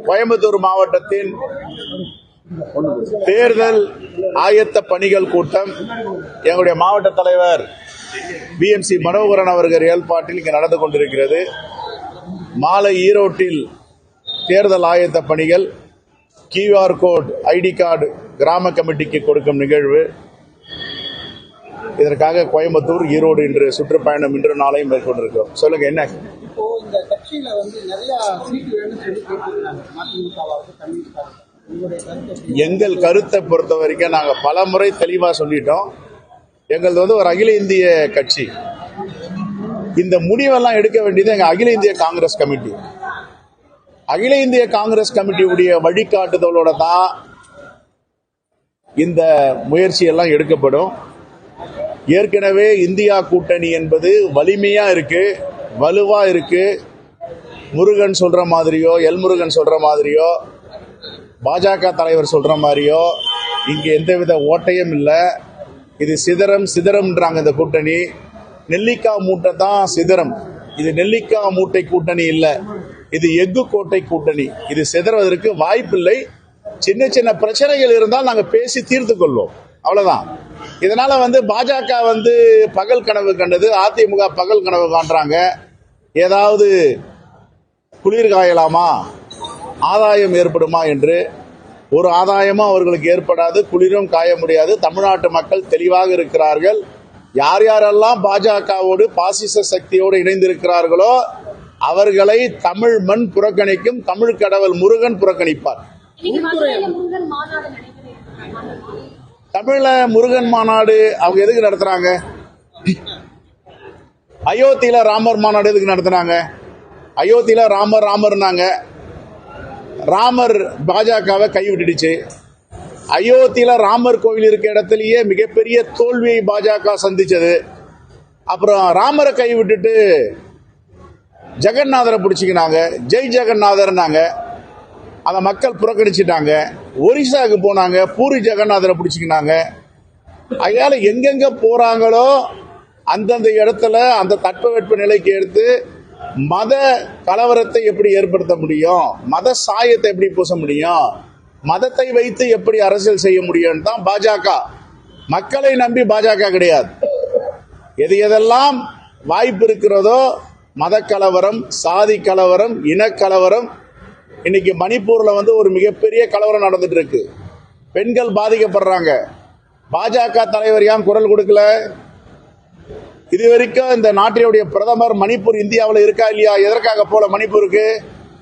கோயம்புத்தூர் மாவட்டத்தின் தேர்தல் ஆயத்த பணிகள் கூட்டம் எங்களுடைய மாவட்ட தலைவர் BMC மனோகரன் அவர்கள் ஏற்பாட்டில் இங்கு நடந்து கொண்டிருக்கிறது. மாலை ஈரோட்டில் தேர்தல் ஆயத்த பணிகள், QR கோட், ID கார்டு கிராம கமிட்டிக்கு கொடுக்கும் நிகழ்வு. இதற்காக கோயம்புத்தூர், ஈரோடு இன்று சுற்றுப்பயணம் இன்று நாளையும் மேற்கொண்டிருக்கிறோம். சொல்லுங்க, என்ன? இப்போ இந்த கட்சியில நிறைய சீட்டு வேணும்னு சொல்லி கேட்டிருக்காங்க மதிமுகவாக கம்யூனிஸ்டாக. எங்கள் கருத்தை பொறுத்த வரைக்கும் நாங்கள் பல முறை தெளிவாக சொல்லிட்டோம். எங்களது ஒரு அகில இந்திய கட்சி. இந்த முடிவெல்லாம் எடுக்க வேண்டியது எங்கள் அகில இந்திய காங்கிரஸ் கமிட்டி. அகில இந்திய காங்கிரஸ் கமிட்டியுடைய வழிகாட்டுதலோட தான் இந்த முயற்சி எல்லாம் எடுக்கப்படும். ஏற்கனவே இந்தியா கூட்டணி என்பது வலிமையா இருக்கு, வலுவா இருக்கு. முருகன் சொல்ற மாதிரியோ, முருகன் சொல்ற மாதிரியோ, பாஜக தலைவர் சொல்ற மாதிரியோ இங்க எந்தவித ஓட்டையும் இல்லை. இது சிதறம்ன்றாங்க. இந்த கூட்டணி நெல்லிக்காய் மூட்டை தான் சிதறம். இது நெல்லிக்காய் மூட்டை கூட்டணி இல்லை, இது எஃகு கோட்டை கூட்டணி. இது சிதறுவதற்கு வாய்ப்பில்லை. சின்ன சின்ன பிரச்சனைகள் இருந்தால் நாங்கள் பேசி தீர்த்து கொள்வோம், அவ்வளவுதான். இதனால பாஜக பகல் கனவு கண்டது, அதிமுக பகல் கனவு காண்றாங்க. ஏதாவது குளிர் காயலாமா, ஆதாயம் ஏற்படுமா என்று. ஒரு ஆதாயமும் அவர்களுக்கு ஏற்படாது, குளிரும் காய முடியாது. தமிழ்நாட்டு மக்கள் தெளிவாக இருக்கிறார்கள். யார் யாரெல்லாம் பாஜகவோடு பாசிச சக்தியோடு இணைந்திருக்கிறார்களோ அவர்களை தமிழ் மண் புறக்கணிக்கும், தமிழ் கடவுள் முருகன் புறக்கணிப்பார். தமிழ்ல முருகன் மாநாடு அவங்க எதுக்கு நடத்துறாங்க? அயோத்தியில ராமர் மாநாடு எதுக்கு நடத்துறாங்க? அயோத்தியில ராமர்னாங்க. ராமர் பாஜகவை கைவிட்டுடுச்சு. அயோத்தியில ராமர் கோவில் இருக்க இடத்திலேயே மிகப்பெரிய தோல்வியை பாஜக சந்திச்சது. அப்புறம் ராமரை கைவிட்டுட்டு ஜெகநாதரை பிடிச்சிக்கினாங்க, ஜெய் ஜெகநாதர்னாங்க. அந்த மக்கள் புறக்கணிச்சிட்டாங்க. ஒரிசாவுக்கு போனாங்க, பூரி ஜெகநாதரை பிடிச்சிக்கினாங்க. அதனால எங்கெங்க போறாங்களோ அந்தந்த இடத்துல அந்த தட்பவெட்ப நிலைக்கு எடுத்து மத கலவரத்தை எப்படி ஏற்படுத்த முடியும், மத சாயத்தை எப்படி பூச முடியும், மதத்தை வைத்து எப்படி அரசியல் செய்ய முடியும் தான் பாஜக. மக்களை நம்பி பாஜக கிடையாது. எது எதெல்லாம் வாய்ப்பு இருக்கிறதோ, மத கலவரம், சாதி கலவரம், இனக்கலவரம். இன்னைக்கு மணிப்பூர்ல ஒரு மிகப்பெரிய கலவரம் நடந்துட்டு இருக்கு. பெண்கள் பாதிக்கப்படுறாங்க. பாஜக தலைவர் ஏன் குரல் கொடுக்கல? இதுவரைக்கும் இந்த நாட்டினுடைய பிரதமர் மணிப்பூர் இந்தியாவில் இருக்கா இல்லையா? எதற்காக போல மணிப்பூருக்கு?